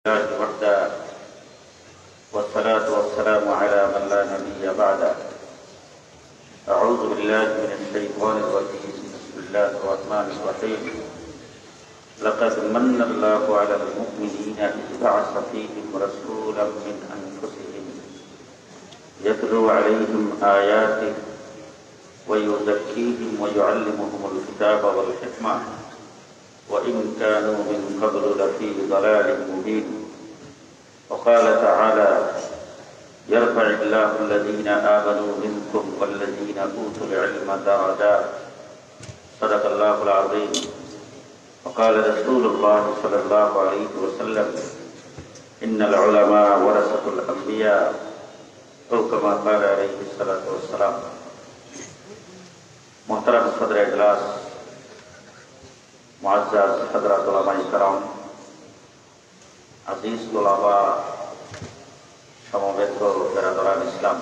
وحده والصلاة والسلام على من لا نبي بعده. أعوذ بالله من الشيطان الرجيم. بسم الله الرحمن الرحيم. لقد من الله على المؤمنين إذ بعث فيهم رسولا من أنفسهم يتلو عليهم آياته ويزكيهم ويعلمهم الكتاب والحكمة وإن كانوا من قبل لفي ضلال مبين. وقال تعالى: يرفع الله الذين آمنوا منكم والذين أوتوا العلم درجات. صدق الله العظيم. وقال رسول الله صلى الله عليه وسلم: إن العلماء ورثة الأنبياء أو كما قال عليه الصلاة والسلام. محترم صدر اجلاس मुअज़्ज़ज़ हज़रात उलमाए किराम, अज़ीज़ तुलाबा, समवेत बिरादरान इस्लाम,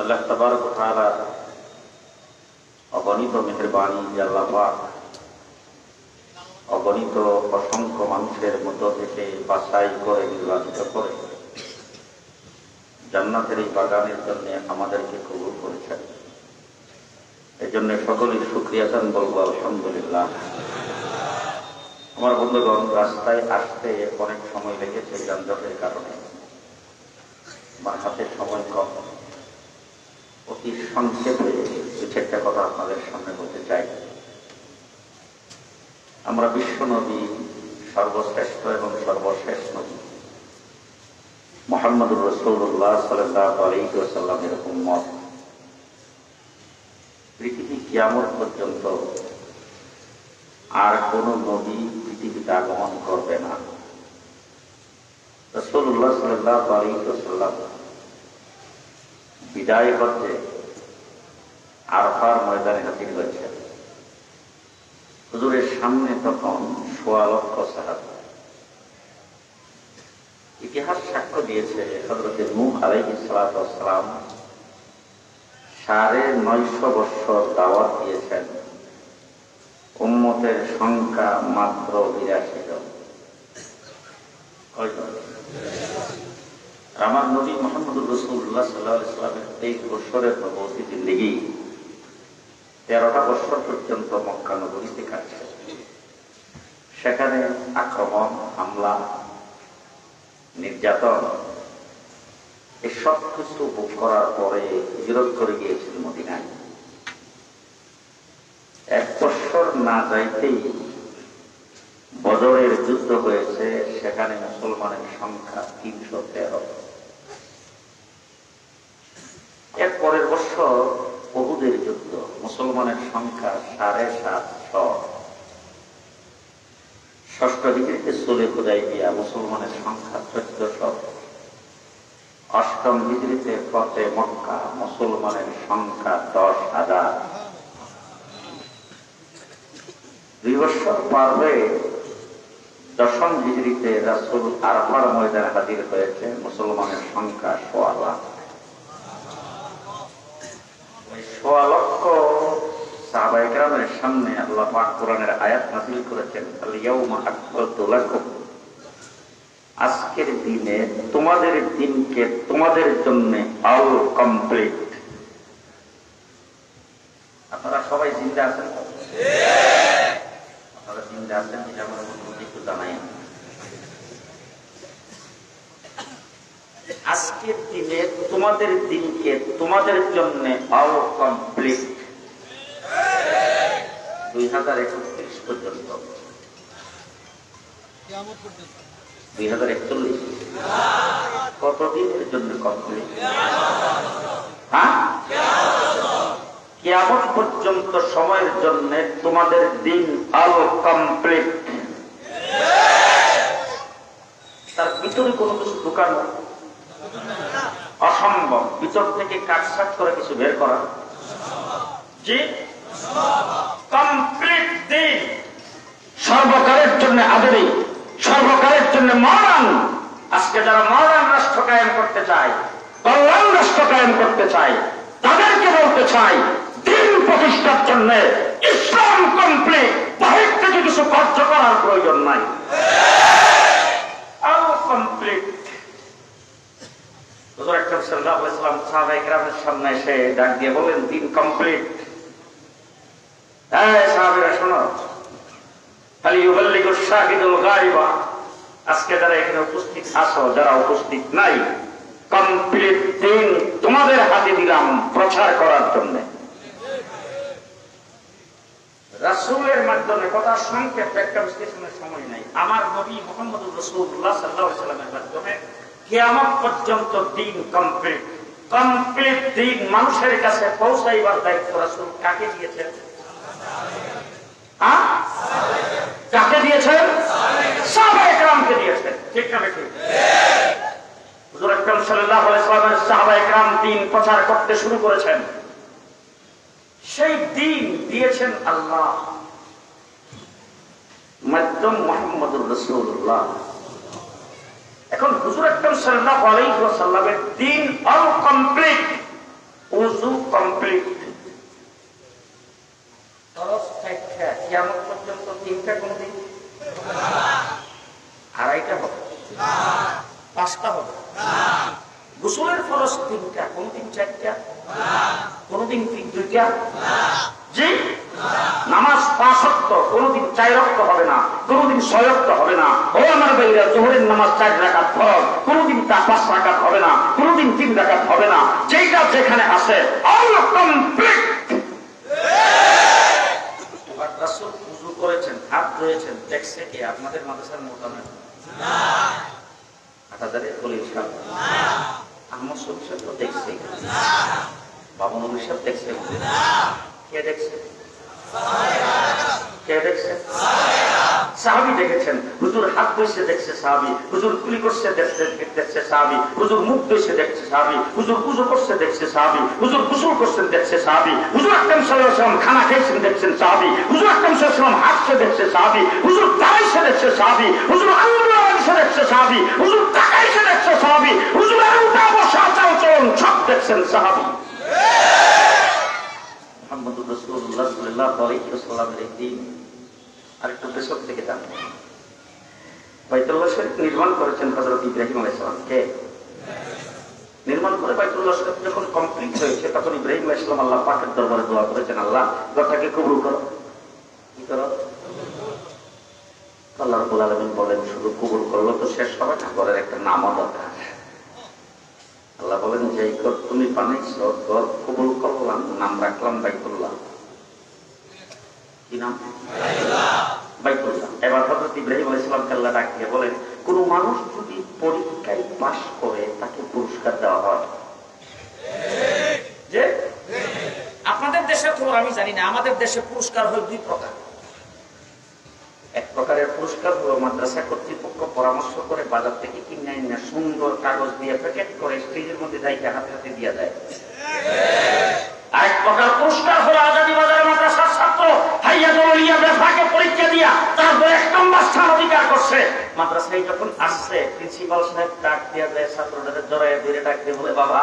अल्लाह तबारक व तआला অগণিত মেহেরবানি যে আল্লাহ পাক অগণিত অসংখ্য মানুষের মধ্য থেকে বাছাই করে নির্বাচিত করে জান্নাতের এই বাগানের জন্য আমাদেরকে কবুল করেছেন। এই জন্য সকলেই শুকরিয়া জান বলবো আলহামদুলিল্লাহ। আমার বন্ধুগণ, রাস্তায় আসতে অনেক সময় লেগেছে যানজটের কারণে, আমার হাতে সময় কম। অতি সংক্ষেপে দু চারটা কথা আপনাদের সামনে বলতে চাই। আমরা বিশ্ব নবী, সর্বশ্রেষ্ঠ এবং সর্বশেষ নবী মুহাম্মদুর রাসূলুল্লাহ সাল্লাল্লাহু আলাইহি ওয়াসাল্লামের উম্মত। পৃথিবী কিয়ামত পর্যন্ত আর কোন নবী পৃথিবীতে আগমন করবে না। রাসূলুল্লাহ সাল্লাল্লাহু আলাইহি ওয়াসাল্লাম বিদায় হতে আরাফার ময়দানে হাজির হয়েছেন। হুজুরের সামনে তখন ১৬ লক্ষ সাহাবা। ইতিহাস সাক্ষ্য দিয়েছে হযরত নূহ আলাইহিস সালাতু ওয়াস সালাম ৯৫০ বছর দাওয়াত দিয়েছেন, উম্মতের সংখ্যা মাত্র ৮২ জন। আমার নবী মুহাম্মদুর রাসূলুল্লাহ সাল্লাল্লাহু আলাইহি ওয়াসাল্লামের ২৩ বছরের নবুয়তি জিন্দেগি ১৩টা বছর পর্যন্ত মক্কা নগরীতে কাটছে। সেখানে আক্রমণ, হামলা, নির্যাতন এই সব কিছু ভোগ করার পরে হিজরত করে গিয়েছিল মদিনায়। ১ বছর না যাইতেই বদরের যুদ্ধ হয়েছে, সেখানে মুসলমানের সংখ্যা ৩১৩। এর পরের বছর উহুদের যুদ্ধ, মুসলমানের সংখ্যা ৭৫০। ষষ্ঠ হিজরিতে সুলহ হুদাইবিয়া, মুসলমানের সংখ্যা ১৪০০। অষ্টম হিজরিতে ফতে মক্কা, মুসলমানের সংখ্যা ১০,০০০। ২ বছর পার হয়ে দশম হিজরিতে রাসূল আরাফার ময়দানে হাজির হয়েছে, মুসলমানের সংখ্যা ১৬ লাখ। ১৬ লক্ষ সাহাবায়ে কেরামের সামনে আল্লাহ পাক কোরআনের আয়াত নাযিল করেছেন, আল ইয়াউমা আকমালতু লাকুম, আজকের দিনে তোমাদের দিনকে তোমাদের জন্য অল কমপ্লিট। আপনারা সবাই জিন্দা আছেন? আপনারা জিন্দা আছেন? এটা আমার মধ্যে একটু জানাই। আজকের দিনে তোমাদের দিনকে তোমাদের জন্য অল কমপ্লিট। ২০৩১ পর্যন্ত, ২০৪১ কতদিনের জন্য কমপ্লিট? কিয়ামত পর্যন্ত সময়ের জন্য তোমাদের দিন অল কমপ্লিট। তার ভিতরে কোনো কিছু ঢুকানো অসম্ভব, ভিতর থেকে কাটছাট করে কিছু বের করা জি কমপ্লিট দিন, সর্বকালের জন্য আদরি, সর্বকালের জন্য মডার্ন। আজকে যারা মডার্ন রাষ্ট্র কায়েম করতে চায়, কল্যাণ রাষ্ট্র কায়েম করতে চায়, তাদেরকে বলতে চাই দিন প্রতিষ্ঠার জন্য ইসলাম কমপ্লিট, বাহির থেকে কিছু খরচ করার প্রয়োজন নাই। কমপ্লিট। হুজুর আকরাম সাল্লাল্লাহু আলাইহি ওয়াসাল্লাম সাহাবায়ে কেরামের সামনে এসে ডাক দিয়ে বললেন, দিন কমপ্লিট। এই সাহাবীরা শোনো, ফালিয়ুবাল্লিগু শাহিদুল গায়বা, আজকে যারা এখানে উপস্থিত আছো, যারা উপস্থিত নাই, কমপ্লিট দিন তোমাদের হাতে দিলাম প্রচার করার জন্য। রাসূলের মাধ্যমে কথা সংক্ষেপ ব্যাখ্যা বিশ্লেষণের সময় নাই। আমার নবী মুহাম্মদুর রাসূলুল্লাহ সাল্লাল্লাহু আলাইহি ওয়াসাল্লামের মাধ্যমে কিয়ামত পর্যন্ত দিন কমপ্লিট। কমপ্লিট দিন মানুষের কাছে পৌঁছাইবার দায়িত্ব রাসূল কাকে দিয়েছেন? কাকে দিয়েছেন? সাহাবায়ে কেরামকে দিয়েছেন। ঠিক না ঠিক? হুজুর আকরাম সাল্লাল্লাহু আলাইহি ওয়াসাল্লামের সাহাবায়ে কেরাম দিন প্রচার করতে শুরু করেছেন। সেই দিন দিয়েছেন আল্লাহ, মাধ্যম মুহাম্মদুর রাসূলুল্লাহ। এখন হুজুর আকরাম সাল্লাল্লাহু আলাইহি ওয়াসাল্লামের দিন অল কমপ্লিট, ওযু কমপ্লিট। ফরজ চারটা, কিয়ামত পর্যন্ত তিনটা কোনদিন আড়াইটা হবে, পাঁচটা হবে। গোসলের ফরজ তিনটা, কোনদিন চারটা, কোনদিন দুইটা। জি, নামাজ 5 ওয়াক্ত, কোনদিন 4 ওয়াক্ত হবে না, কোনদিন 6 ওয়াক্ত হবে না। ও আমার ভাইরা, যোহরের নামাজ 4 রাকাত ফরজ, কোনদিন তা 5 রাকাত হবে না, কোনদিন 3 রাকাত হবে না। যেটা যেখানে আছে অল কমপ্লিট। রাসূল ওযু করেছেন, হাত ধুয়েছেন, দেখছে কি আপনাদের মাদ্রাসার মোতামেন? না। আপনাদের কলিগ সাহেব আহমদ শফি সাহেব তো দেখছে না, বাবা নবী সাহেব দেখছে না। কে দেখছে? কে দেখছে? সাহাবী দেখেছেন। হুজুর হাত ধুইছে, দেখছে সাহাবী। হুজুর কুলি করছে, দেখছে সাহাবী। হুজুর মুখ ধুইছে, দেখছে সাহাবী। হুজুর ওযু করছে, দেখছে সাহাবী। হুজুর গোসল করছেন, দেখছে সাহাবী। হুজুর আকরাম সাল্লাল্লাহু আলাইহি ওয়াসাল্লাম খানা খাইছেন, দেখছেন সাহাবী। হুজুর আকরাম সাল্লাল্লাহু আলাইহি ওয়াসাল্লাম হাঁটছে, দেখছে সাহাবী। হুজুর দাঁড়াইছে, দেখছে সাহাবী। হুজুর আঙ্গুল লাগাইছে, দেখছে সাহাবী। হুজুর তাকাইছে, দেখছে সাহাবী। হুজুর উঠা বসা চাল চলন সব দেখছেন সাহাবী। মুহাম্মদুর রাসূলুল্লাহ সাল্লাল্লাহু আলাইহি ওয়াসাল্লামের এই দিন আরেকটু পেছন থেকে যান। বাইতুল্লাহ শরীফ নির্মাণ করেছেন হযরত ইব্রাহিম আলাইহিস সালাম। কে নির্মাণ করে? বাইতুল্লাহ শরীফ যখন কমপ্লিট হয়েছে তখন ইব্রাহিম আলাইহিস সালাম আল্লাহ পাকের দরবারে দোয়া করেছেন, আল্লাহ ঘরটাকে কবুল করো। কি করো? আল্লাহ রাব্বুল আলামিন বলেন, শুধু কবুল করলো তো শেষ হবে না, ঘরের একটা নামও দরকার। আল্লাহ বলেন, যে ঘর তুমি বানাইছো, ঘর কবুল করলাম, নাম রাখলাম বাইতুল্লাহ। কি নাম? বাইতুল্লাহ। এবার হযরত ইব্রাহিম আলাইহিস সালামকে আল্লাহ ডাক দিয়ে বলেন, কোন মানুষ যদি পরীক্ষায় পাস করে তাকে পুরস্কার দেওয়া হয়। যে আপনাদের দেশে তো আমি জানি না, আমাদের দেশে পুরস্কার হয় 2 প্রকার। এক প্রকারের পুরস্কার হলো মাদ্রাসা কর্তৃপক্ষ পরামর্শ করে বাজার থেকে কিনে এনে সুন্দর কাগজ দিয়ে প্যাকেট করে স্টেজের মধ্যে যাইতে হাতে হাতে দিয়ে দেয়। আরেক প্রকার পুরস্কার হলো আজাদি বাজার মাদ্রাসার ছাত্র হাইয়াতুল উলিয়া বেফাকে পরীক্ষা দিয়া তার 1 নম্বর স্থান অধিকার করছে। মাদ্রাসায় যখন আসছে, প্রিন্সিপাল সাহেব ডাক দিয়া দেয়, ছাত্রদের জড়াইয়া ধরে ডাক দিয়ে বলে, বাবা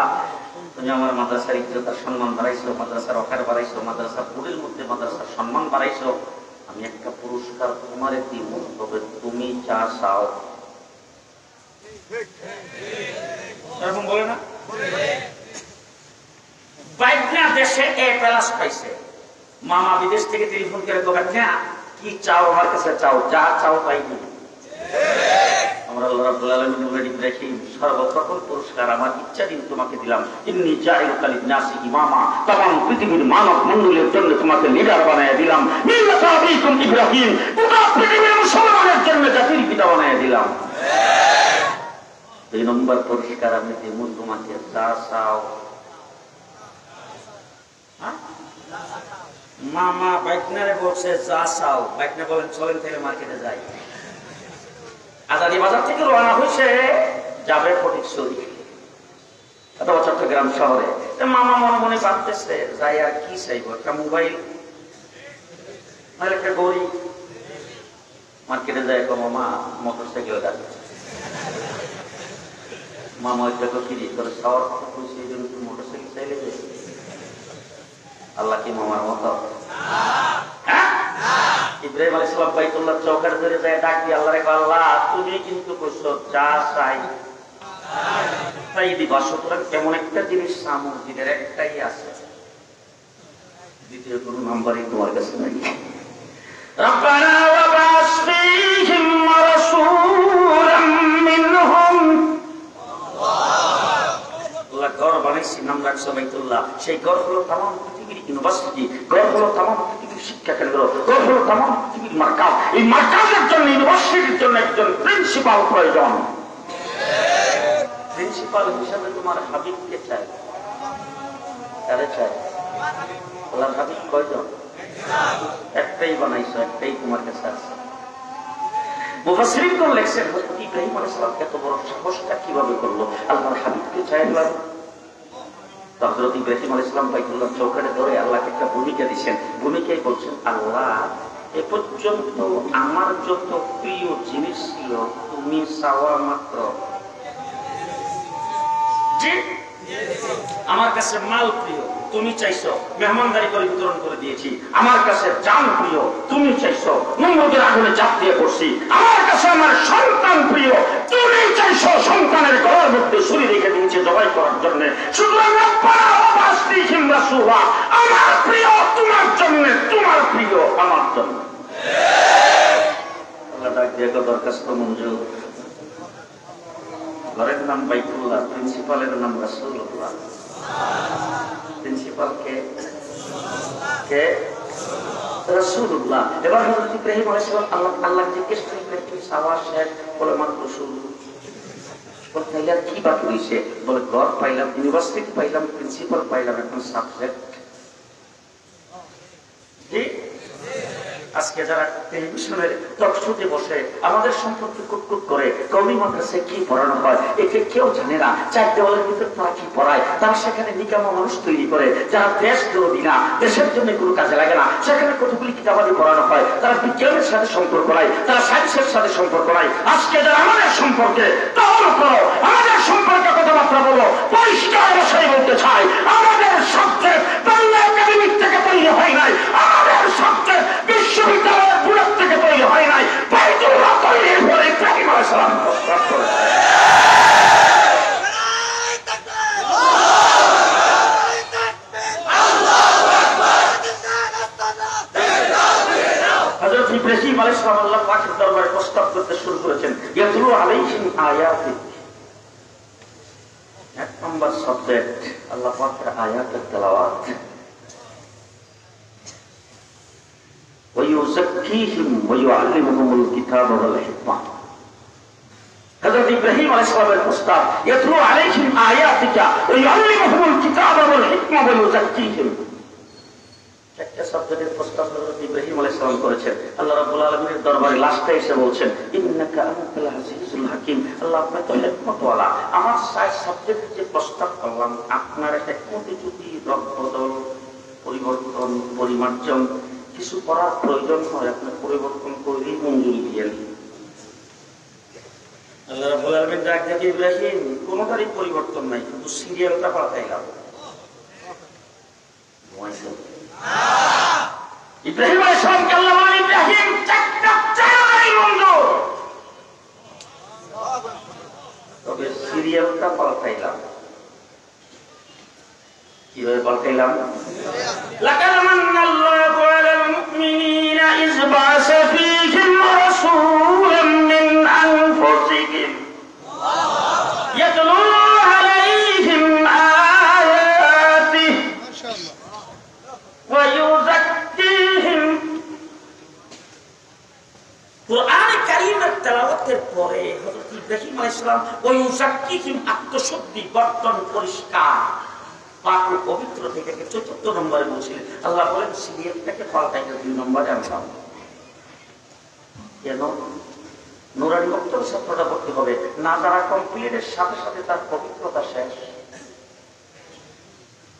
তুমি আমার মাদ্রাসার ইজ্জত আর সম্মান বাড়াইছো, মাদ্রাসার অকার বাড়াইছো, মাদ্রাসার পুরের মধ্যে মাদ্রাসার সম্মান বাড়াইছো। আমি একটা পুরস্কার তোমারে দিব, তবে তুমি যা চাও। এরকম বলে না? বাইকনা দেশে A+ পাইছে, মামা বিদেশ থেকে টেলিফোন করে বলছে, কি চাও আমার কাছে চাও, যা চাও তাই দিব। আমরা আল্লাহ রাব্বুল আলামিন বলে ইব্রাহিম, সর্বপ্রথম পুরস্কার আমার ইচ্ছা দিন তোমাকে দিলাম, ইন্নী জাইলুকা লিন-নাসি ইমামা, तमाम পৃথিবীর মানব মণ্ডলীর জন্য তোমাকে লিডার বানায় দিলাম। মিল্লাতা আবিকুম ইব্রাহিম, পুরো পৃথিবীর মুসলমানের জন্য জাতির পিতা বানায় দিলাম। 2 নম্বর পুরস্কার আমি দেব তোমাকে, যা চাও। মামা বাইকনারে বলছে যা চাও, বাইকনা বলেন চলেন তাহলে মার্কেটে যাই। আজাদি বাজার থেকে রওনা হয়েছে, যাবে ফটিকছড়ি অথবা চট্টগ্রাম শহরে। মামা মনে মনে ভাবতেছে, যাই আর কি চাইবো, একটা মোবাইল, একটা গড়ি। মার্কেটে যায়, মামা মোটরসাইকেল গাড়ি। মামা ওইটাকে কিনি করে চাওয়ার কথা বলছে, এই জন্য তুমি মোটরসাইকেল চাইলে যে আল্লাহ কি মামার মতো? ইব্রাহিম আলাইহিস সালাম বাইতুল্লাহ চৌকাঠ ধরে যায় ডাক দিয়ে আল্লাহরে কয়, আল্লাহ তুমি কিন্তু কইছো যা চাই তাই দিবা, সুতরাং এমন একটা জিনিস সামুদ্রিকের একটাই আছে, দ্বিতীয় কোনো নাম্বারই তোমার কাছে নাই। রব্বানা ওয়া বা'স ফীহিম রাসূলাম মিনহুম। আল্লাহ ঘর বানাইছি, নাম রাখছো বাইতুল্লাহ। সেই ঘর হলো তামাম পৃথিবীর ইউনিভার্সিটি, ঘর হলো তামাম পৃথিবীর শিক্ষা কেন্দ্র, ঘর হলো তামাম পৃথিবীর মার্কাজ। এই মার্কাজের জন্য, ইউনিভার্সিটির জন্য একজন প্রিন্সিপাল প্রয়োজন। প্রিন্সিপাল হিসাবে তোমার হাবিবকে চাই, কারে চাই? আল্লাহর হাবিব কয়জন? একটাই বানাইছো, একটাই তোমার কাছে আছে। মুফাসসিরিনগণ লেখছেন হযরত ইব্রাহিম আলাইহিস সালাম এত বড় সাহসটা কিভাবে করলো? আল্লাহর হাবিবকে চাইলাম। হযরত ইব্রাহিম আলাইহিস সালাম বাইতুল্লাহ চৌকাঠে ধরে আল্লাহকে একটা ভূমিকা দিয়েছেন। ভূমিকায় বলছেন, আল্লাহ এ পর্যন্ত আমার যত প্রিয় জিনিস ছিল তুমি চাওয়া মাত্র, যে আমার কাছে মাল প্রিয় তুমি চাইছো, মেহমানদারি করে বিতরণ করে দিয়েছি। আমার কাছে জান প্রিয় তুমি চাইছো, নমরুদের আগুনে চাপ দিয়ে পড়ছি। আমার কাছে আমার সন্তান প্রিয় তুমি চাইছো, সন্তানের গলার মধ্যে ছুরি রেখে দিয়েছে জবাই করার জন্য। সুতরাং আমার প্রিয় তোমার জন্য, তোমার প্রিয় আমার জন্য। আল্লাহ ডাক দিয়ে দরখাস্ত মঞ্জুর। ঘরের নাম বাইতুল্লাহ, প্রিন্সিপালের নাম রাসূলুল্লাহ। প্রিন্সিপাল কে? কে? রাসূলুল্লাহ। এবার হযরত ইব্রাহিম আলাইহিস সালাম আল্লাহ জিজ্ঞেস করলেন, তুই চাওয়া শেষ? বলে মাত্র শুরু। বলে তাইলে আর কি বাকি হইছে? বলে ঘর পাইলাম, ইউনিভার্সিটি পাইলাম, প্রিন্সিপাল পাইলাম, এখন সাবজেক্ট কি? আজকে যারা টেলিভিশনের টকশোতে বসে আমাদের সম্পর্কে কুটকুট করে, কওমি মাদ্রাসায় কি পড়ানো হয় একে কেউ জানে না। চার দেওয়ালের ভিতরে তারা কি পড়ায়? তারা সেখানে নিকামা মানুষ তৈরি করে যারা দেশ বিরোধী না, দেশের জন্য কোনো কাজে লাগে না। সেখানে কতগুলি কিতাবাদি পড়ানো হয়, তারা বিজ্ঞানের সাথে সম্পর্ক নাই, তারা সায়েন্সের সাথে সম্পর্ক নাই। আজকে যারা আমাদের সম্পর্কে তহল করো, আমাদের সম্পর্কে কথাবার্তা বলো, পরিষ্কার ভাষায় বলতে চাই, আমাদের সাবজেক্ট বাংলা একাডেমিক থেকে তৈরি হয় নাই, আমাদের সাবজেক্ট বিশ্ববিদ্যালয়ের বুড়ার থেকে তৈরি হয় নাই, বাইতুল্লাহ তৈরির পরে ইব্রাহিম আলাইহিস সালাম প্রস্তাব করেছে। হযরত ইব্রাহিম আলাইহিস সালাম আল্লাহ পাকের দরবারে প্রস্তাব করতে শুরু করেছেন, ইয়াতলু আলাইহিম আয়াতিক। এক নম্বর সাবজেক্ট আল্লাহ পাকের আয়াতের তেলাওয়াত। ويزكيهم ويعلمهم الكتاب والحكمة। حضرت إبراهيم عليه السلام الأستاذ يتلو عليهم آياتك ويعلمهم الكتاب والحكمة ويزكيهم। একটা সাবজেক্টের প্রস্তাব হযরত ইব্রাহিম আলাইহিস সালাম করেছেন। আল্লাহ রাব্বুল আলামিনের দরবারে লাস্টে এসে বলছেন, ইন্নাকা আনতাল আজিজুল হাকিম। আল্লাহ আপনি তো হিকমতওয়ালা। আমার সাবজেক্ট যে প্রস্তাব করলাম, আপনার হিকমতে যদি রদবদল, পরিবর্তন, পরিমার্জন কিছু করার প্রয়োজন হয়, আপনি পরিবর্তন করেই মঞ্জুরি দিয়েন। আল্লাহ রাব্বুল আলামিন ডাক দিয়ে, ইব্রাহিম কোনটারই পরিবর্তন নাই, শুধু সিরিয়ালটা পাল্টাইলাম। ইব্রাহিম আলাইহিস সালামকে আল্লাহ বলেন, ইব্রাহিম চারটা চাই মঞ্জুর, তবে সিরিয়ালটা পাল্টাইলাম। কিভাবে পাল্টাইলাম? লাকাদ মান্নাল্লাহু আলাল মুমিনিনা ইয বা'আসা ফীহিম রাসূলাম মিন আনফুসিহিম ইয়াতলু আলাইহিম আয়াতিহি ওয়া ইউযাক্কিহিম। কুরআনে কারীমের তেলাওয়াতের পরে হযরত ইব্রাহিম আলাইহিস সালাম ওয়া ইউযাক্কিহিম আত্মশুদ্ধি, বর্তন, পরিষ্কার, পাক ও পবিত্র থেকে ৪৪ নম্বরে বলছিলেন। আল্লাহ বলেন সিরিয়ালটাকে পাল্টাইতে ২ নম্বরে আনলাম। কেন? নুরানি বক্তব্য ছাত্রটা পড়তে হবে না, যারা কমপ্লিটের সাথে সাথে তার পবিত্রতা শেষ।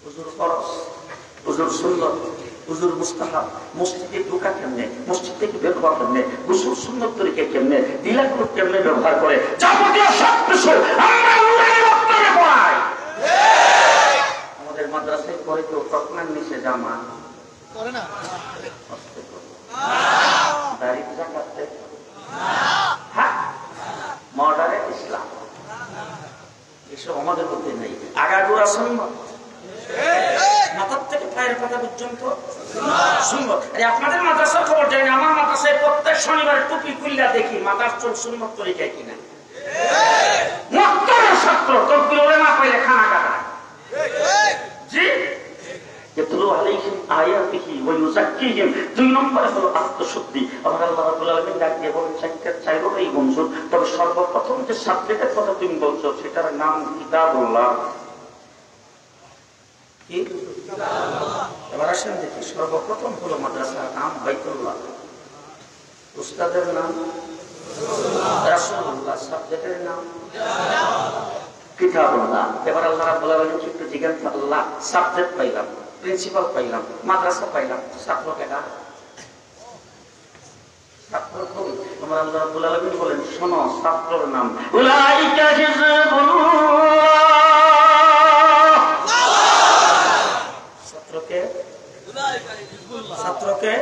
হুজুর ফরজ, হুজুর সুন্নত, হুজুর মুস্তাহাব, মসজিদে ঢোকা কেমনে, মসজিদ থেকে বের হওয়া কেমনে, গোসল সুন্নত তরিকা কেমনে, দিলাকুল কেমনে ব্যবহার করে, যাবতীয় সব কিছু আমরা নুরানি বক্তব্যে পড়াই। আমাদের মাদ্রাসায় পড়ে কেউ টকনার নিচে জামা করে না। আমাদের মধ্যে নেই। আগাগোড়া সুন্নাত, মাথার থেকে পায়ের পাতা পর্যন্ত সুন্নাত। আপনাদের মাদ্রাসার খবর জানি, আমার মাদ্রাসায় প্রত্যেক শনিবার টুপি খুললা দেখি মাথার চুল সুন্নাত তরিকায় কিনা। মক্তবের ছাত্র তকবীর উলামা পাইলে খানা কাটা। জি, ইয়াতলু আলাইহিম আয়াতিহি ওয়া ইউযাক্কিহিম। 2 নম্বরে হলো আত্মশুদ্ধি। আমার আল্লাহ রাব্বুল আলামিন ডাক দিয়ে বলেন চাইরোটাই মঞ্জুর, তবে সর্বপ্রথম যে সাবজেক্টের কথা তুমি বলছো সেটার নাম কিতাবুল্লাহ। কি এবার আসেন দেখি, সর্বপ্রথম হলো মাদ্রাসার নাম বাইতুল্লাহ, উস্তাদের নাম রাসূলুল্লাহ, সাবজেক্টের নাম কিতাবুল্লাহ। এবার আল্লাহ রাব্বুল আলামিন একটু জিজ্ঞাসা, আল্লাহ সাবজেক্ট পাইলাম, প্রিন্সিপাল পাইলাম, মাদ্রাসা পাইলাম, ছাত্র কেনা? ছাত্র কই? আমার আল্লাহ রাব্বুল আলামিন বলেন শোনো, ছাত্রের নাম উলাইকা হিজবুল্লাহ। ছাত্রকে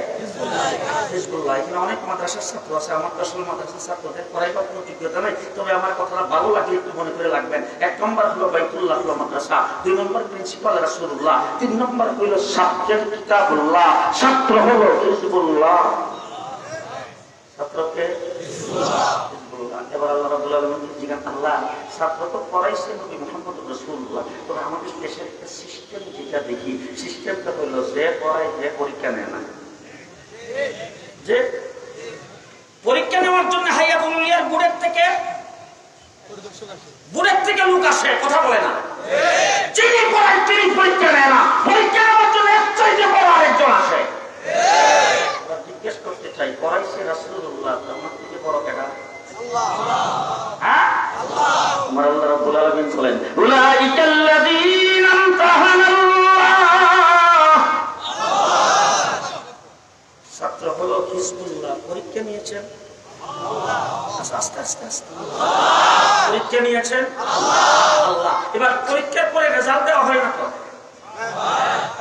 হিজবুল্লাহ। এখানে অনেক মাদ্রাসার ছাত্র আছে, আমার তো আসলে মাদ্রাসার ছাত্রদের পড়াইবার কোনো যোগ্যতা নেই, তবে আমার কথাটা ভালো লাগলে একটু মনে করে রাখবেন। 1 নম্বর হলো বাইতুল্লাহ হলো মাদ্রাসা, 2 নম্বর প্রিন্সিপাল রাসূলুল্লাহ, 3 নম্বর হলো সাবজেক্ট কিতাবুল্লাহ, ছাত্র হলো হিজবুল্লাহ। ছাত্রকে হিজবুল্লাহ। এবার আল্লাহ রাব্বুল আলামিন জিজ্ঞাসা, আল্লাহ ছাত্র তো পড়াইছে নবী মুহাম্মদ রাসূলুল্লাহ, তবে আমাদের দেশের একটা সিস্টেম যেটা দেখি, সিস্টেমটা হলো যে পড়ায় যে পরীক্ষা নেয় না। যে পরীক্ষা নেওয়ার জন্য হাইয়াতুলিয়ার বুড়ের থেকে লোক আসে, কথা বলে না। যিনি পড়ায় তিনি পরীক্ষা নেয় না, পরীক্ষা নেওয়ার জন্য একচাইতে বড় আরেকজন আসে। জিজ্ঞেস করতে চাই, পড়াইছে রাসূলুল্লাহ, আমার থেকে বড় কেডা? আমার আল্লাহ রাব্বুল আলামিন বলেন উলাইকাল্লাযীনা ইমতাহানাল্লাহ। ছাত্র হলো হিজবুল্লাহ, পরীক্ষা নিয়েছেন আস্তে আস্তে আস্তে, পরীক্ষা নিয়েছেন আল্লাহ। এবার পরীক্ষার পরে রেজাল্ট দেওয়া হয় না তো?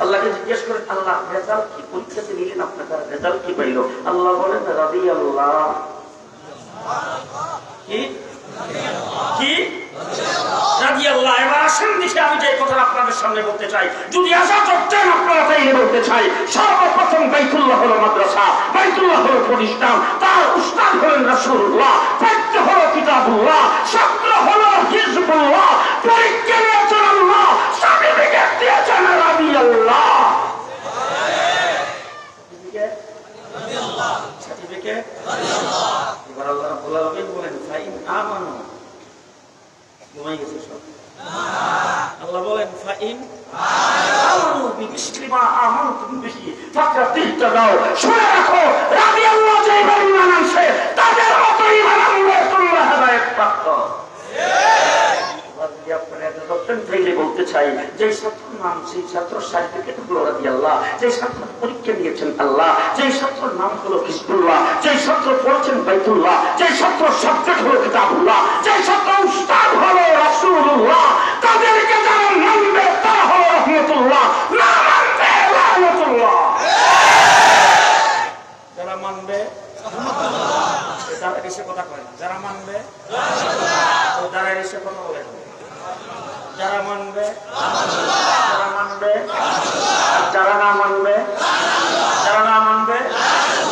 আল্লাহকে জিজ্ঞেস করেন, আল্লাহ রেজাল্ট কি? পরীক্ষাতে নিলেন আপনার রেজাল্ট কি পাইল? আল্লাহ বলেন রাদিয়াল্লাহ। কি কি রাদিয়াল্লাহ। এবার আসেন দেখি আমি যে কথা আপনাদের সামনে বলতে চাই, যদি আশা করতেন আপনারা তাই বলতে চাই। সর্বপ্রথম বাইতুল্লাহ হলো মাদ্রাসা, বাইতুল্লাহ হলো প্রতিষ্ঠান, তার উস্তাদ হলেন রাসূলুল্লাহ, পাঠ্য হলো কিতাবুল্লাহ, ছাত্র হলো হিজবুল্লাহ, পরীক্ষা নিয়েছেন আল্লাহ, সার্টিফিকেট দিয়েছেন রাদিয়াল্লাহ। সার্টিফিকেট রাদিয়াল্লাহ। এবার আল্লাহ রাব্বুল আলামিন বলেন ফাইন আমানু। ঘুমাই গেছে সব? আল্লাহ বলেন ফাইন আমানু বিমিসলি মা আমানতুম বিহি ফাকাতিহতাদাও। শুনে রাখো, রাদিয়াল্লাহ যে ঈমান আনছে তাদের মতো ঈমান আনলে তোমরা হেদায়েত প্রাপ্ত। বলতে চাই, যে ছাত্র নাম সেই ছাত্র সার্টিফিকেট হলো রাদিয়াল্লাহ, যে ছাত্র পরীক্ষা নিয়েছেন আল্লাহ, যে ছাত্র নাম হলো হিজবুল্লাহ, যে ছাত্র পড়ছেন বাইতুল্লাহ, যে ছাত্র সাবজেক্ট হলো কিতাবুল্লাহ, যে ছাত্র উস্তাদ হলো রাসূলুল্লাহ, তাদেরকে যারা মানবে তারা হলো রহমতুল্লাহ, না মানবে লানতুল্লাহ। যারা মানবে তারা এসে কথা কয় না, যারা মানবে তারা এসে কথা বলে না। যারা মানবে যারা মানবে যারা না মানবে যারা না মানবে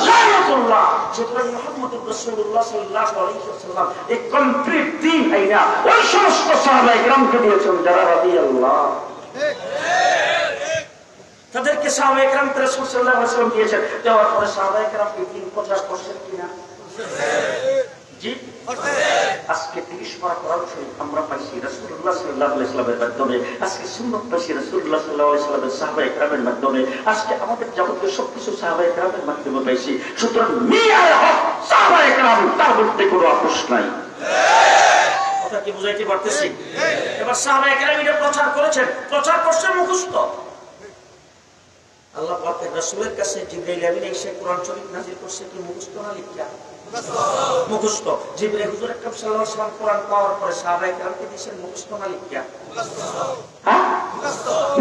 লানতুল্লাহ। সুতরাং মুহাম্মদুর রাসূলুল্লাহ সাল্লাল্লাহু আলাইহি ওয়াসাল্লাম এই কমপ্লিট দ্বীন আইনা ওই সমস্ত সাহাবায়ে কেরামকে দিয়েছেন যারা রাদিয়াল্লাহ। তাদেরকে সাহাবায়ে কেরাম রাসূল সাল্লাল্লাহু আলাইহি ওয়াসাল্লাম দিয়েছেন। দেওয়ার পরে সাহাবায়ে কেরাম এই দ্বীন প্রচার করছেন কিনা? জি, আজকে 30 পারা কোরআন শরীফ আমরা পাইছি রাসূলুল্লাহ সাল্লাল্লাহু আলাইহি ওয়াসাল্লামের মাধ্যমে, আজকে সুন্নাত পাইছি রাসূলুল্লাহ সাল্লাল্লাহু আলাইহি ওয়াসাল্লামের সাহাবায়ে কেরামের মাধ্যমে, আজকে আমাদের যাবতীয় সবকিছু সাহাবায়ে কেরামের মাধ্যমে পাইছি। সুতরাং মিয়ার হক সাহাবায়ে কেরাম, তার মধ্যে কোনো আপোষ নাই। কথা কি বুঝাইতে পারতেছি? এবার সাহাবায়ে কেরাম এটা প্রচার করেছেন, প্রচার করছে মুখস্থ। আল্লাহ পাকের রাসূলের কাছে জিবরাইল আমিন এসে কোরআন শরীফ নাযিল করছে কি মুখস্থ না লিখিয়া? মুখস্থ। জিবরাইল হুজুর আকরাম সাল্লাল্লাহু আলাইহি ওয়াসাল্লাম কোরআন পাওয়ার পরে সাহাবায়ে কেরামকে দিয়েছেন মুখস্থ না লিখিয়া?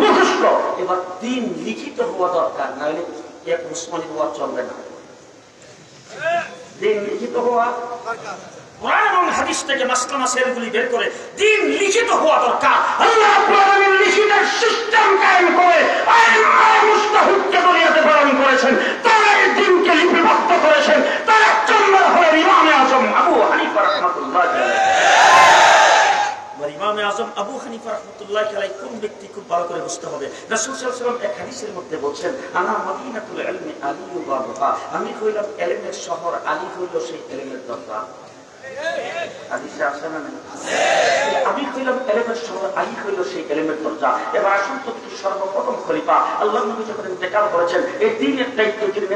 মুখস্থ। এবার দিন লিখিত হওয়া দরকার, নাহলে এক মুসলমানি হওয়া চলবে না। দিন লিখিত হওয়া দরকার। কোরআন এবং হাদিস থেকে মাসলা মাসাইলগুলি বের করে দিন লিখিত হওয়া দরকার। আল্লাহ রাব্বুল আলামিন লিখিত সিস্টেম কায়েম করে আইম্মায়ে মুজতাহিদকে দুনিয়াতে প্রেরণ করেছেন, তারা এই দিনকে লিপিবদ্ধ করেছেন। তার একজন হলেন ইমামে আজম আবু হানিফা রাহমাতুল্লাহ আলাইহি। ইমামে আজম আবু হানিফা রাহমাতুল্লাহ আলাইহি কোন ব্যক্তি খুব ভালো করে বুঝতে হবে। রাসূল সাল্লাল্লাহু আলাইহি ওয়াসাল্লাম এক হাদিসের মধ্যে বলেন, আনা মদিনাতুল ইলমি আলী ওয়া বাবুহা, আমি হইলাম ইলমের শহর, আলী হইল সেই ইলমের দরজা। হাদিসে আছে না? আমি হইলাম ইলমের শহর, আলী হইল সেই ইলমের দরজা। এবার আসুন তো সর্বপ্রথম খলিফা আল্লাহর নবী যখন ইন্তেকাল করেছেন, এই দ্বীনের দায়িত্ব যিনি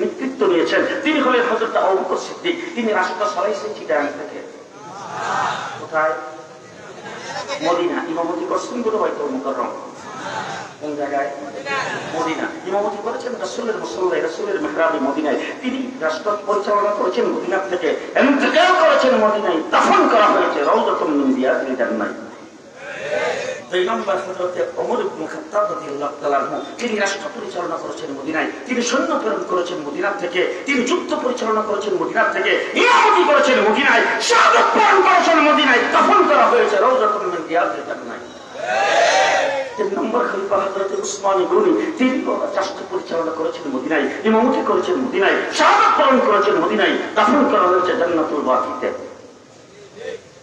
নেতৃত্ব নিয়েছেন তিনি হলেন হযরত আবু বকর সিদ্দিক। তিনি রাসূলুল্লাহ সাল্লাল্লাহু আলাইহি ওয়াসাল্লাম চিটাগাং থেকে কোথায় মদিনা ইমামতি করছেন বলে হয়তো মুকাররম কোন জায়গায় মদিনা ইমামতি করেছেন রাসূলের মুসল্লায় রাসূলের মিহরাবে মদিনায়। তিনি রাষ্ট্র পরিচালনা করেছেন মদিনা থেকে, ইন্তেকাল করেছেন মদিনায়, দাফন করা হয়েছে রাউযাতুম মিন রিয়াদিল জান্নাহ। দুই নম্বর হযরত ওমর ইবনে খাত্তাব রাদিয়াল্লাহু তাআলা আনহু, তিনি রাষ্ট্র পরিচালনা করেছেন মদিনায়, তিনি সৈন্য প্রেরণ করেছেন মদিনা থেকে, তিনি যুদ্ধ পরিচালনা করেছেন মদিনা থেকে, ইমামতি করেছেন মদিনায়, শাহাদাত বরণ করেছেন মদিনায়, দাফন করা হয়েছে রাউযাতুম মিন রিয়াদিল জান্নাহ। তিন নম্বর খলিফা হযরত উসমান গনি, তিনি রাষ্ট্র পরিচালনা করেছেন মদিনায়, ইমামতি করেছেন মদিনায়, শাহাদাত বরণ করেছেন মদিনায়, দাফন করা হয়েছে জান্নাতুল বাকিতে।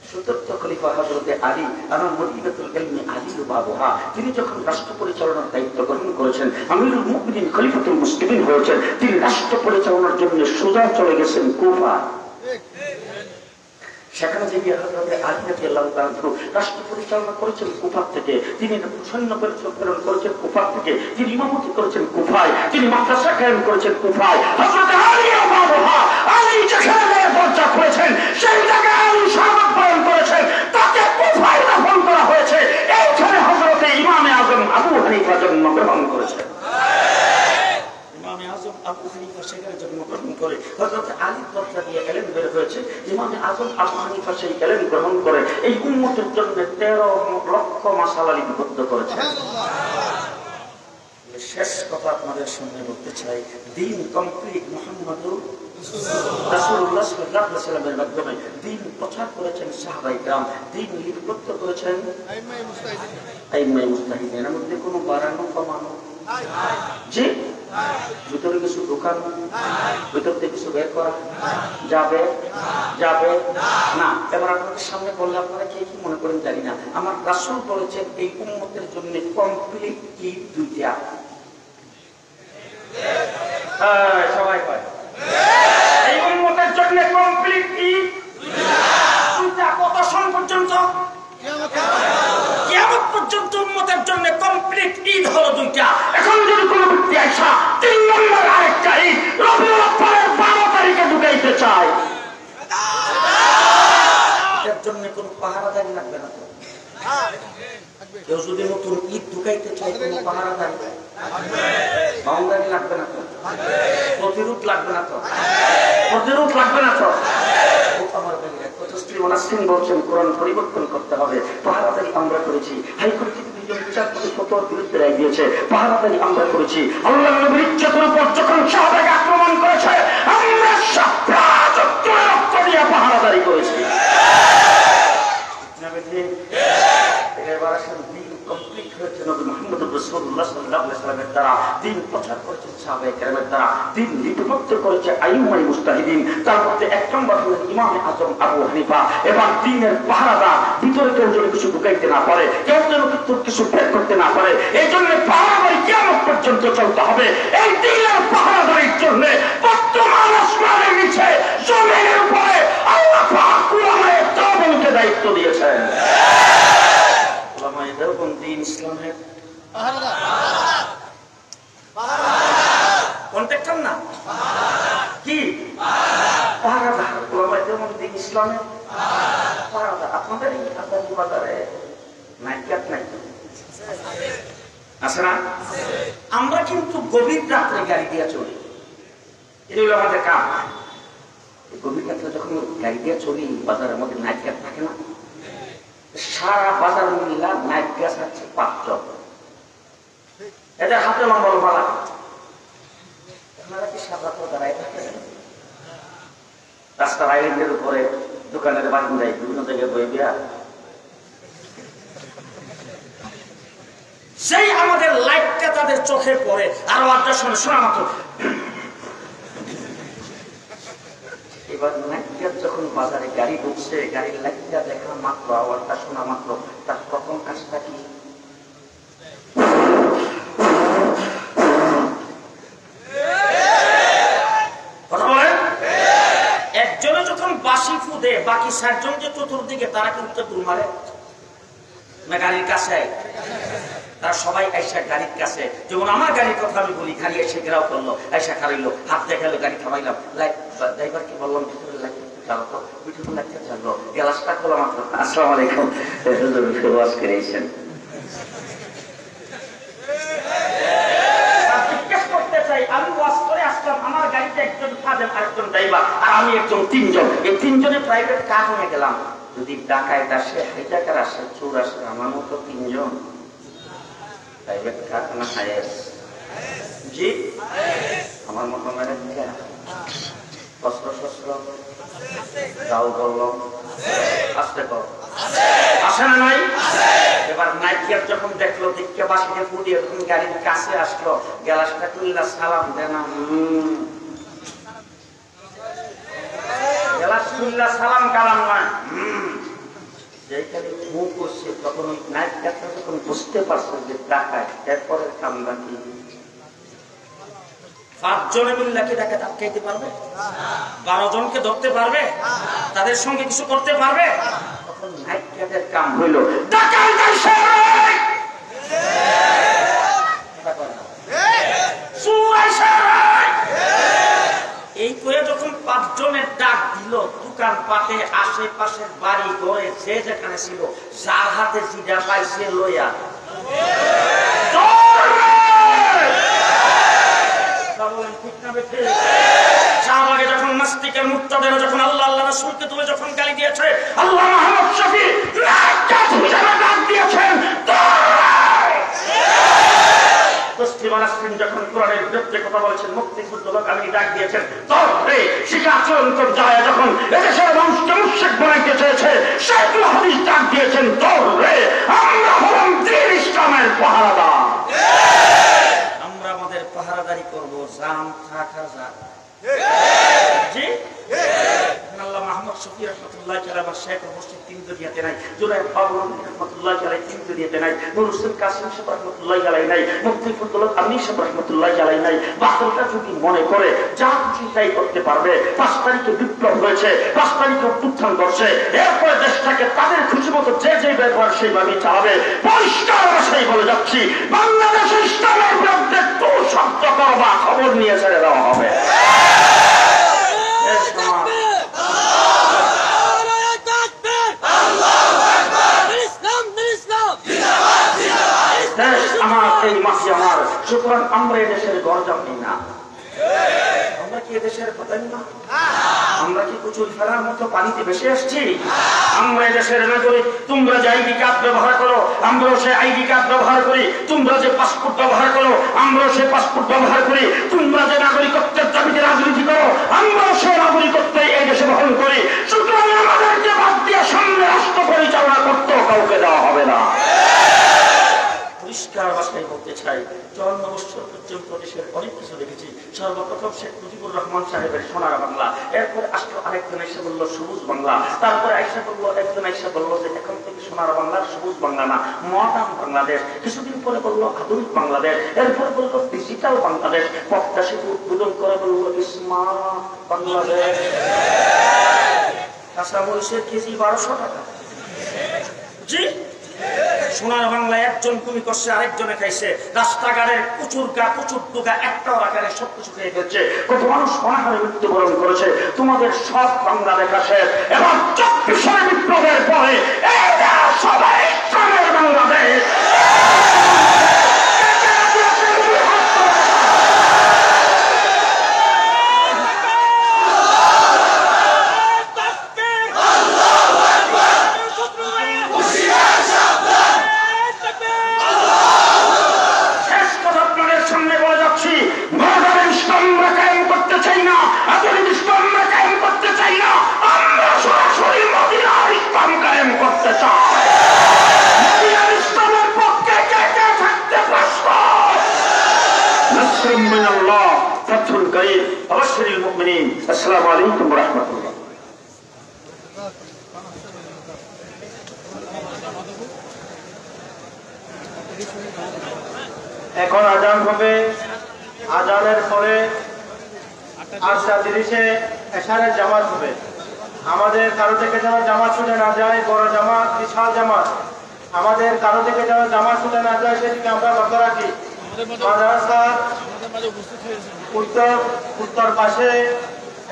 চতুর্থ খলিফা হযরত আলী, আনা মদিনাতুল ইলমি আলী ওয়া বাবুহা, তিনি যখন রাষ্ট্র পরিচালনার দায়িত্ব গ্রহণ করেছেন, আমিরুল মুমিনিন খলিফাতুল মুসলিমিন হয়েছেন, তিনি রাষ্ট্র পরিচালনার জন্য সোজা চলে গেছেন কুফা। সেখানে যে হযরত আলী রাদিয়াল্লাহু তাআলা আনহু রাষ্ট্র পরিচালনা করেছেন কুফা থেকে, তিনি সৈন্য প্রেরণ করেছেন কুফা থেকে, তিনি ইমামতি করেছেন কুফায়, তিনি মাদ্রাসা কায়েম করেছেন কুফায়। হযরত আলী ওয়া বাবুহা, আলী যেখানে দরজা করেছেন সেই জায়গায় আলী শাহাদাত বরণ করেছেন, তাকে কুফায় দাফন করা হয়েছে। এইখানে হযরত ইমামে আজম আবু হানিফা জন্মগ্রহণ করেছেন। ইমামে আজম আবু হানিফা সেখানে জন্মগ্রহণ করে হযরত আলীর দরজা দিয়ে ইলম বের হয়েছে। ইমামে আজম আবু হানিফা সেই ইলম গ্রহণ করে এই উম্মতের জন্য 13 লক্ষ মাসালা লিপিবদ্ধ করেছেন। শেষ কথা আপনাদের সামনে বলতে চাই, দ্বীন কমপ্লিট মুহাম্মাদুর রাসূলুল্লাহ সাল্লাল্লাহু আলাইহি ওয়াসাল্লামের মাধ্যমে দ্বীন প্রচার করেছেন সাহাবায়ে কেরাম, দ্বীন লিপিবদ্ধ করেছেন আইম্মায়ে মুজতাহিদিন। এর মধ্যে কোনো বাড়ানো কমানো জি ভিতরে কিছু দোকান ভিতর থেকে কিছু বের করা যাবে যাবে না। এবার আপনাদের সামনে বললে আপনারা কে কি মনে করেন জানি না, আমার রাসূল বলেছেন এই উম্মতের জন্য কমপ্লিট ঈদ দুইটা। সবাই কয় এই উম্মতের জন্য কমপ্লিট ঈদ দুইটা। কত সন পর্যন্ত? কিয়ামত পর্যন্ত উম্মতের জন্য কমপ্লিট ঈদ হলো দুইটা। এখন যদি কোনো ব্যক্তি আইসা 3 নম্বর আরেকটা ঈদ রবিউল আউয়ালের 12 তারিখে ঢুকাইতে চায়, এর জন্য কোনো পাহারাদারি লাগবে না তো। কেউ যদি নতুন ঈদ ঢুকাইতে চায় কোনো পাহারাদারি বাউন্ডারি লাগবে না তো, প্রতিরোধ লাগবে না তো, প্রতিরোধ লাগবে না তো। আমার বলছেন কোরআন পরিবর্তন করতে হবে। পাহারাদারি আমরা করেছি, হাইকোর্ট থেকে 2 জন বিচারপতি ফতোয়ার বিরুদ্ধে রায় দিয়েছে, পাহারাদারি আমরা করেছি। আল্লাহর নবীর ইজ্জতের উপর যখন সাহাবাকে আক্রমণ করেছে আমরা রক্ত দিয়ে পাহারাদারি করেছি। এবার আসেন দ্বীন কমপ্লিট হয়েছে নবী মুহাম্মদ রাসূলুল্লাহ সাল্লাল্লাহু আলাইহি ওয়াসাল্লামের দ্বারা, দ্বীন প্রচার করেছেন সাহাবায়ে কেরামের দ্বারা, দ্বীন লিপিবদ্ধ করেছে আইম্মায়ে মুজতাহিদিন। তার মধ্যে 1 নম্বর হলেন ইমামে আজম আবু হানিফা। এবার দ্বীনের পাহারাদার, ভিতরে কেউ যেন কিছু ঢুকাইতে না পারে, কেউ যেন কিছু বের করতে না পারে, এই জন্য পাহারাদারি কিয়ামত পর্যন্ত চলতে হবে। এই দ্বীনের পাহারাদারির জন্য বর্তমান আসমানের নিচে জমিনের উপরে আল্লাহ পাক কুরআনের তাওবনকে দায়িত্ব দিয়েছেন। উলামায়ে দেওবন্দ দ্বীন ইসলামের পাহারাদার, কন্ট্রাক্টর না কি পাহারাদার, উলামায়ে দেওবন্দ দ্বীন ইসলামের পাহারাদার। আপনাদের এই আদানি বাজারে নাইকাত নাই আছে না? আমরা কিন্তু গভীর রাত্রে গাড়ি দিয়ে চলি, এটা হলো আমাদের কাম। গভীর রাত্রে যখন গাড়ি দিয়ে চলি বাজারের মধ্যে নাইকাত থাকে না, সারা বাজার মিলা নাইট গ্যাস আছে 5 জন, এদের হাতে লম্বা লম্বা লাগে। আপনারা কি সারা রাত দাঁড়ায় থাকেন রাস্তার আইল্যান্ডের উপরে দোকানের বারান্দায় বিভিন্ন জায়গায় বই বিয়া, সেই আমাদের লাইটটা তাদের চোখে পড়ে। আরো আড্ডা শুনে শোনা মাত্র এবার লাইটটা যখন বাজারে গাড়ি ঢুকছে, গাড়ির লাইটটা দেখা মাত্র, আওয়াজটা শোনা মাত্র তার প্রথম কাজটা কি? একজনে যখন বাঁশি ফুদে, বাকি ৬০ জন যে চতুর্দিকে তারা কিন্তু দূর মারে না গাড়ির কাছে, তারা সবাই আইসা গাড়ির কাছে। যেমন আমার গাড়ির কথা আমি বলি, খালি এসে ঘেরাও করলো, আইসা খারাইলো, হাত দেখালো, গাড়ি থামাইলাম, ড্রাইভারকে বললাম ভিতরে লাইট চালাতো, ভিতরে লাইটটা চাললো, গ্লাসটা খোলা মাত্র আসসালামু আলাইকুম ওয়াজ করেছেন। আমি ওয়াজ করে আসলাম, আমার গাড়িতে একজন খাদেম, আরেকজন ড্রাইভার, আর আমি একজন, ৩ জন। এই ৩ জনের প্রাইভেট কার নিয়ে গেলাম। যদি ডাকাইত আসে, হাইজাকার আসে, চোর আসে, আমার মতো ৩ জন প্রাইভেট কার না হায়েস? জি, আমার মতো ম্যাডাম অস্ত্র শস্ত্র যাও বললাম আসতে কর আসে না নাই? এবার নাইকিয়ার যখন দেখলো, দিককে বাসিতে ফুটিয়ে যখন গাড়ির কাছে আসলো, গ্লাসটা তুললা, সালাম দেন, গ্লাস তুললা, সালাম কালাম না, যেখানে মুখ করছে, তখন ওই নাইকিয়ারটা যখন বুঝতে পারছে যে ডাকায়, এরপরে কামরা কি ৫ জনে মিল্লা কি ডাকাত আটকাইতে পারবে? ১২ জনকে ধরতে পারবে? তাদের সঙ্গে কিছু করতে পারবে? তখন নাইকিয়াদের কাম হইল ডাকাত আইছে, চোর আইছে, এই করে যখন ৫ জনের ডাক দিল, দোকান পাটে আশেপাশের বাড়ি ঘরে যে যেখানে ছিল, যার হাতে জিডা পাইছে লইয়া শাহবাগে যখন নাস্তিকের মুক্তাদের যখন আল্লাহ আল্লাহ রাসূলকে তুলে যখন গালি দিয়েছে, আল্লাহ মুহাম্মদ শফি ডাক দিয়েছেন, যখন কোরআনের বিরুদ্ধে কথা বলেছেন, মুক্তিযুদ্ধ আমি ডাক দিয়েছেন, শিখা আচরণ করে যায় যখন এদেশের মানুষকে মুশরিক বানাইতে চেয়েছে, শাইখুল হাদিস ডাক দিয়েছেন, আমরা হলাম দ্বীন ইসলামের পাহারাদার, আমরা আমাদের পাহারাদারি করবো, জান থাকা যাক। জি, আল্লাহ মাহমুদ শফি রহমতুল্লাহ আলাইহি শেখ মুফতি তিনজুরিয়াতে নাই, জুরাইর বাবুল রহমতুল্লাহ আলাইহি তিনজুরিয়াতে নাই, নুর হোসেন কাসিম সাহেব রহমতুল্লাহ আলাইহি নাই, মুফতি ফজলুল আমিন সাহেব রহমতুল্লাহ আলাইহি নাই। বাদলটা যদি মনে করে যা কিছু তাই করতে পারবে, ৫ তারিখে বিপ্লব হয়েছে, ৫ তারিখে অভ্যুত্থান করছে, এরপরে দেশটাকে তাদের খুশি মতো যে যে ব্যবহার সেইভাবে চালাবে। পরিষ্কার ভাষায় বলে যাচ্ছি, বাংলাদেশের ইসলামের বিরুদ্ধে তো শব্দ করবা, খবর নিয়ে ছেড়ে দেওয়া হবে। আমার এই মাসি আমার, সুতরাং আমরা এদেশের গর্জন নেই না, আমরা কি এদেশের পাবেন না? আমরা কি কুচুর ফেলার মতো পানিতে ভেসে আসছি? আমরা এদেশের নাগরিক, তোমরা যে আইডি কার্ড ব্যবহার করো, আমরাও সে আইডি কার্ড ব্যবহার করি, তোমরা যে পাসপোর্ট ব্যবহার করো, আমরাও সে পাসপোর্ট ব্যবহার করি, তোমরা যে নাগরিকত্বের দাবিতে রাজনীতি করো, আমরাও সে নাগরিকত্ব এই দেশে বহন করি। সুতরাং আমাদেরকে বাদ দিয়ে সামনে রাষ্ট্র পরিচালনা করতেও কাউকে দেওয়া হবে না। পরিষ্কার ভাষায় বলতে চাই, ৫৪ বছর পর্যন্ত দেশের অনেক কিছু দেখেছি। সর্বপ্রথম শেখ মুজিবুর রহমান সাহেবের সোনার বাংলা, এরপরে আসলো আরেকজন এসে বললো সবুজ বাংলা, তারপরে আইসা বললো, একজন আইসা বললো যে এখন থেকে সোনার বাংলার সবুজ বাংলা না, মডার্ন বাংলাদেশ। কিছুদিন পরে বললো আধুনিক বাংলাদেশ, এরপরে বললো ডিজিটাল বাংলাদেশ। পদ্মা সেতু উদ্বোধন করে বললো স্মার্ট বাংলাদেশ। কাঁচামরিচের কেজি ১২০০ টাকা। জি, সোনার বাংলায় একজন কুমি করছে, আরেকজনে খাইছে। রাস্তাঘাটের প্রচুর দুগা একটাও আকারে সবকিছু খেয়ে ফেলছে। কত মানুষ অনাহারে মৃত্যুবরণ করেছে। তোমাদের সব বাংলা দেখা শেষ। এবং ২৪ বিপ্লবের পরে সবাই ইসলামের বাংলাদেশ। আমরা কায়েম করতে চাই না, আধুনিক ইসলাম আমরা কায়েম করতে চাই না, আমরা সরাসরি মুমিনিন। আসসালামু আলাইকুম ওয়া রাহমাতুল্লাহ। এখন আজান হবে, আজানের পরে 8:30-এ এশারের জামাত হবে। আমাদের কারো থেকে যেন জামাত ছুটে না যায়, বড় জামাত, বিশাল জামাত, আমাদের কারো থেকে যেন জামাত ছুটে না যায় সেদিকে আমরা লক্ষ্য রাখি। মাদ্রাসার উত্তর পাশে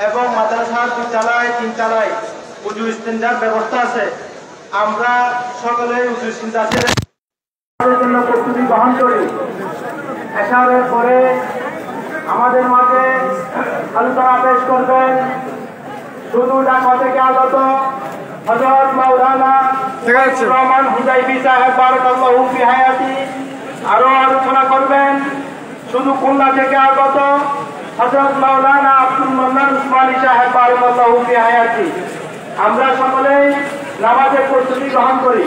এবং মাদ্রাসার 2 তলায় 3 তলায় উজু ইস্তেঞ্জার ব্যবস্থা আছে। আমরা সকলে উজু ইস্তেঞ্জার জন্য প্রস্তুতি গ্রহণ করি। এশারের পরে আমাদের মাঝে আলোচনা পেশ করবেন শুধু ঢাকা থেকে আগত হযরত মাওলানা রহমান হুজাইফি সাহেব বারাকাল্লাহু ফি হায়াতি। আরো আলোচনা করবেন শুধু খুলনা থেকে আগত হযরত মাওলানা আব্দুল মান্নান উসমানী সাহেব বারাকাল্লাহু ফি হায়াতি। আমরা সকলেই নামাজের প্রস্তুতি গ্রহণ করি।